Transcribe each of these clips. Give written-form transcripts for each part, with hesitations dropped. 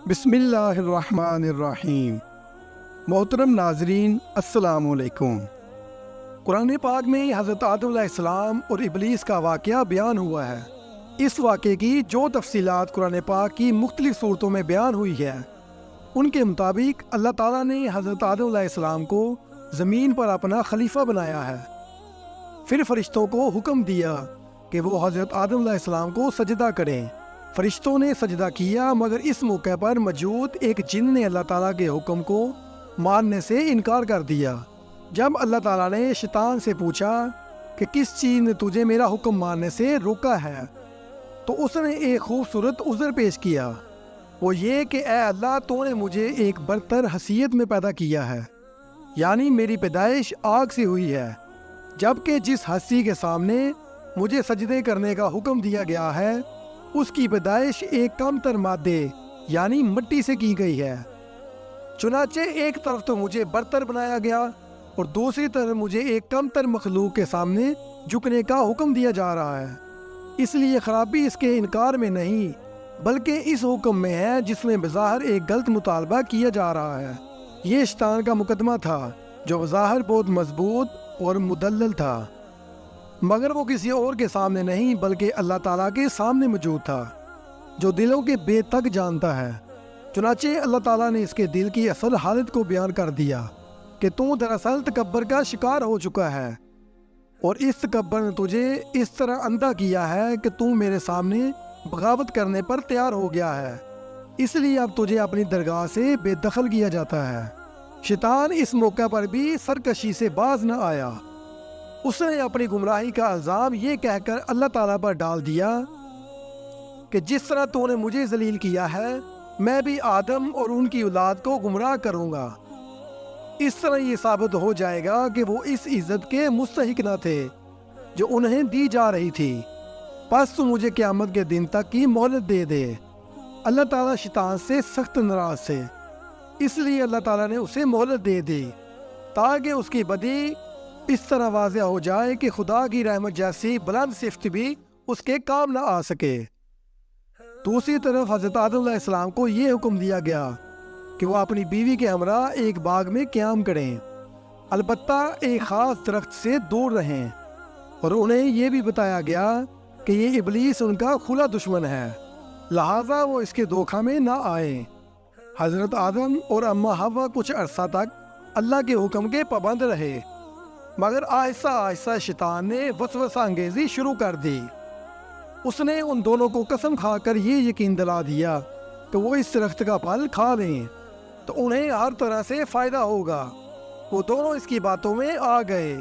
بسم اللہ الرحمن الرحیم۔ محترم ناظرین، السلام علیکم۔ قرآن پاک میں حضرت آدم علیہ السلام اور ابلیس کا واقعہ بیان ہوا ہے۔ اس واقعے کی جو تفصیلات قرآن پاک کی مختلف صورتوں میں بیان ہوئی ہے، ان کے مطابق اللہ تعالیٰ نے حضرت آدم علیہ السلام کو زمین پر اپنا خلیفہ بنایا ہے۔ پھر فرشتوں کو حکم دیا کہ وہ حضرت آدم علیہ السلام کو سجدہ کریں۔ فرشتوں نے سجدہ کیا، مگر اس موقع پر موجود ایک جن نے اللہ تعالیٰ کے حکم کو ماننے سے انکار کر دیا۔ جب اللہ تعالیٰ نے شیطان سے پوچھا کہ کس چیز نے تجھے میرا حکم ماننے سے روکا ہے، تو اس نے ایک خوبصورت عذر پیش کیا، وہ یہ کہ اے اللہ، تو نے مجھے ایک برتر حیثیت میں پیدا کیا ہے، یعنی میری پیدائش آگ سے ہوئی ہے، جبکہ جس ہستی کے سامنے مجھے سجدے کرنے کا حکم دیا گیا ہے اس کی پیدائش ایک کم تر مادے یعنی مٹی سے کی گئی ہے۔ چنانچہ ایک طرف تو مجھے برتر بنایا گیا اور دوسری طرف مجھے ایک کم تر مخلوق کے سامنے جھکنے کا حکم دیا جا رہا ہے۔ اس لیے خرابی اس کے انکار میں نہیں بلکہ اس حکم میں ہے جس میں بظاہر ایک غلط مطالبہ کیا جا رہا ہے۔ یہ شیطان کا مقدمہ تھا جو بظاہر بہت مضبوط اور مدلل تھا، مگر وہ کسی اور کے سامنے نہیں بلکہ اللہ تعالیٰ کے سامنے موجود تھا جو دلوں کے بے تک جانتا ہے۔ چنانچہ اللہ تعالیٰ نے اس کے دل کی اصل حالت کو بیان کر دیا کہ تو دراصل تکبر کا شکار ہو چکا ہے، اور اس تکبر نے تجھے اس طرح اندھا کیا ہے کہ تو میرے سامنے بغاوت کرنے پر تیار ہو گیا ہے، اس لیے اب تجھے اپنی درگاہ سے بے دخل کیا جاتا ہے۔ شیطان اس موقع پر بھی سرکشی سے باز نہ آیا۔ اس نے اپنی گمراہی کا الزام یہ کہہ کر اللہ تعالیٰ پر ڈال دیا کہ جس طرح تو نے مجھے ذلیل کیا ہے، میں بھی آدم اور ان کی اولاد کو گمراہ کروں گا۔ اس طرح یہ ثابت ہو جائے گا کہ وہ اس عزت کے مستحق نہ تھے جو انہیں دی جا رہی تھی، پس تو مجھے قیامت کے دن تک کی مہلت دے دے۔ اللہ تعالیٰ شیطان سے سخت ناراض تھے، اس لیے اللہ تعالیٰ نے اسے مہلت دے دی تاکہ اس کی بدی اس طرح واضح ہو جائے کہ خدا کی رحمت جیسی بلند صفت بھی اس کے کام نہ آ سکے۔ دوسری طرف حضرت آدم علیہ السلام کو یہ حکم دیا گیا کہ وہ اپنی بیوی کے ہمراہ ایک باغ میں قیام کریں، البتہ ایک خاص درخت سے دور رہیں، اور انہیں یہ بھی بتایا گیا کہ یہ ابلیس ان کا کھلا دشمن ہے، لہٰذا وہ اس کے دھوکہ میں نہ آئیں۔ حضرت آدم اور اماں حوا کچھ عرصہ تک اللہ کے حکم کے پابند رہے، مگر آہستہ آہستہ شیطان نے وسوسہ انگیزی شروع کر دی۔ اس نے ان دونوں کو قسم کھا کر یہ یقین دلا دیا کہ وہ اس درخت کا پھل کھا لیں تو انہیں ہر طرح سے فائدہ ہوگا۔ وہ دونوں اس کی باتوں میں آ گئے،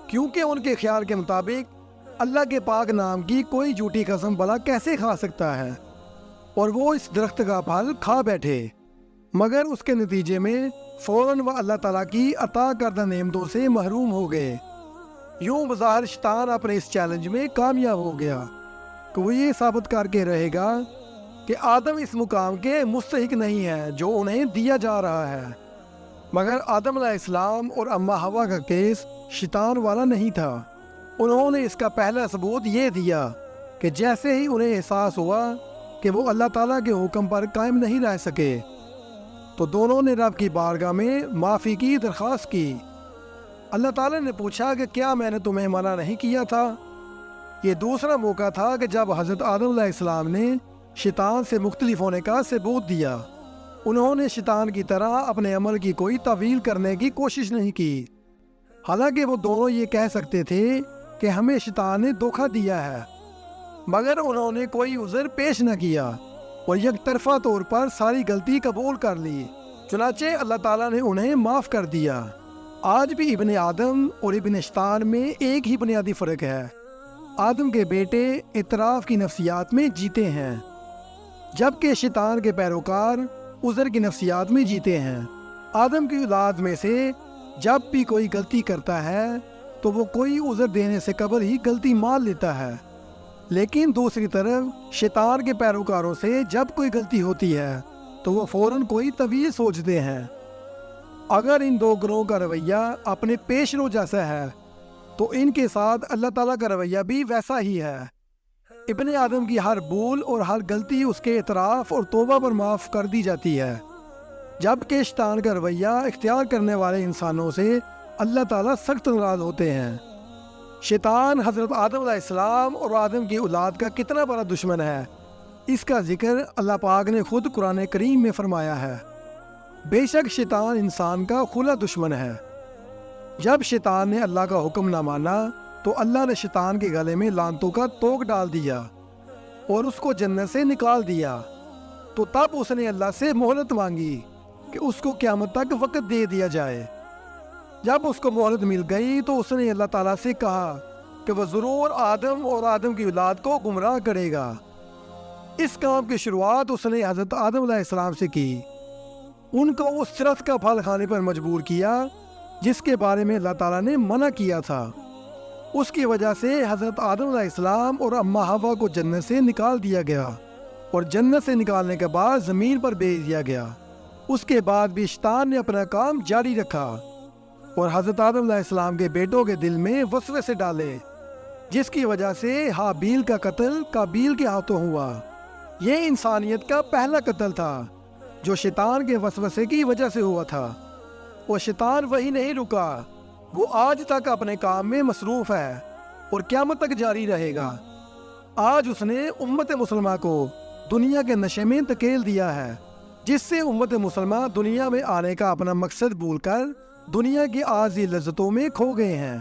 کیونکہ ان کے خیال کے مطابق اللہ کے پاک نام کی کوئی جھوٹی قسم بھلا کیسے کھا سکتا ہے، اور وہ اس درخت کا پھل کھا بیٹھے، مگر اس کے نتیجے میں فوراً وہ اللہ تعالیٰ کی عطا کردہ نعمتوں سے محروم ہو گئے۔ یوں بظاہر شیطان اپنے اس چیلنج میں کامیاب ہو گیا کہ وہ یہ ثابت کر کے رہے گا کہ آدم اس مقام کے مستحق نہیں ہے جو انہیں دیا جا رہا ہے، مگر آدم علیہ السلام اور اماں حوا کا کیس شیطان والا نہیں تھا۔ انہوں نے اس کا پہلا ثبوت یہ دیا کہ جیسے ہی انہیں احساس ہوا کہ وہ اللہ تعالیٰ کے حکم پر قائم نہیں رہ سکے تو دونوں نے رب کی بارگاہ میں معافی کی درخواست کی۔ اللہ تعالیٰ نے پوچھا کہ کیا میں نے تمہیں منع نہیں کیا تھا؟ یہ دوسرا موقع تھا کہ جب حضرت آدم علیہ السلام نے شیطان سے مختلف ہونے کا ثبوت دیا۔ انہوں نے شیطان کی طرح اپنے عمل کی کوئی تعویل کرنے کی کوشش نہیں کی، حالانکہ وہ دونوں یہ کہہ سکتے تھے کہ ہمیں شیطان نے دھوکہ دیا ہے، مگر انہوں نے کوئی عذر پیش نہ کیا اور یک طرفہ طور پر ساری غلطی قبول کر لی۔ چنانچہ اللہ تعالیٰ نے انہیں معاف کر دیا۔ آج بھی ابن آدم اور ابن شیطان میں ایک ہی بنیادی فرق ہے۔ آدم کے بیٹے اعتراف کی نفسیات میں جیتے ہیں، جبکہ شیطان کے پیروکار عذر کی نفسیات میں جیتے ہیں۔ آدم کی اولاد میں سے جب بھی کوئی غلطی کرتا ہے تو وہ کوئی عذر دینے سے قبل ہی غلطی مان لیتا ہے، لیکن دوسری طرف شیطان کے پیروکاروں سے جب کوئی غلطی ہوتی ہے تو وہ فوراً کوئی طویل سوچتے ہیں۔ اگر ان دو گروہوں کا رویہ اپنے پیش رو جیسا ہے تو ان کے ساتھ اللہ تعالیٰ کا رویہ بھی ویسا ہی ہے۔ ابن آدم کی ہر بھول اور ہر غلطی اس کے اعتراف اور توبہ پر معاف کر دی جاتی ہے، جبکہ شیطان کا رویہ اختیار کرنے والے انسانوں سے اللہ تعالیٰ سخت ناراض ہوتے ہیں۔ شیطان حضرت آدم علیہ السلام اور آدم کی اولاد کا کتنا بڑا دشمن ہے، اس کا ذکر اللہ پاک نے خود قرآن کریم میں فرمایا ہے۔ بے شک شیطان انسان کا کھلا دشمن ہے۔ جب شیطان نے اللہ کا حکم نہ مانا تو اللہ نے شیطان کے گلے میں لعنتوں کا توق ڈال دیا اور اس کو جنت سے نکال دیا، تو تب اس نے اللہ سے مہلت مانگی کہ اس کو قیامت تک وقت دے دیا جائے۔ جب اس کو مہلت مل گئی تو اس نے اللہ تعالیٰ سے کہا کہ وہ ضرور آدم اور آدم کی اولاد کو گمراہ کرے گا۔ اس کام کی شروعات اس نے حضرت آدم علیہ السلام سے کی، ان کو اس درخت کا پھل کھانے پر مجبور کیا جس کے بارے میں اللہ تعالیٰ نے منع کیا تھا۔ اس کی وجہ سے حضرت آدم علیہ السلام اور اماں حوا کو جنت سے نکال دیا گیا، اور جنت سے نکالنے کے بعد زمین پر بھیج دیا گیا۔ اس کے بعد بھی شیطان نے اپنا کام جاری رکھا اور حضرت آدم علیہ السلام کے بیٹوں کے دل میں وسوسے ڈالے، جس کی وجہ سے حابیل کا قتل قابیل کے ہاتھوں ہوا۔ یہ انسانیت کا پہلا قتل تھا جو شیطان کے وسوسے کی وجہ سے ہوا تھا، اور شیطان وہی نہیں رکا، وہ آج تک اپنے کام میں مصروف ہے اور قیامت تک جاری رہے گا۔ آج اس نے امت مسلمہ کو دنیا کے نشے میں دھکیل دیا ہے، جس سے امت مسلمہ دنیا میں آنے کا اپنا مقصد بھول کر دنیا کی عارضی لذتوں میں کھو گئے ہیں۔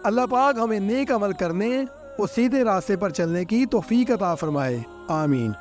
اللہ پاک ہمیں نیک عمل کرنے اور سیدھے راستے پر چلنے کی توفیق عطا فرمائے، آمین۔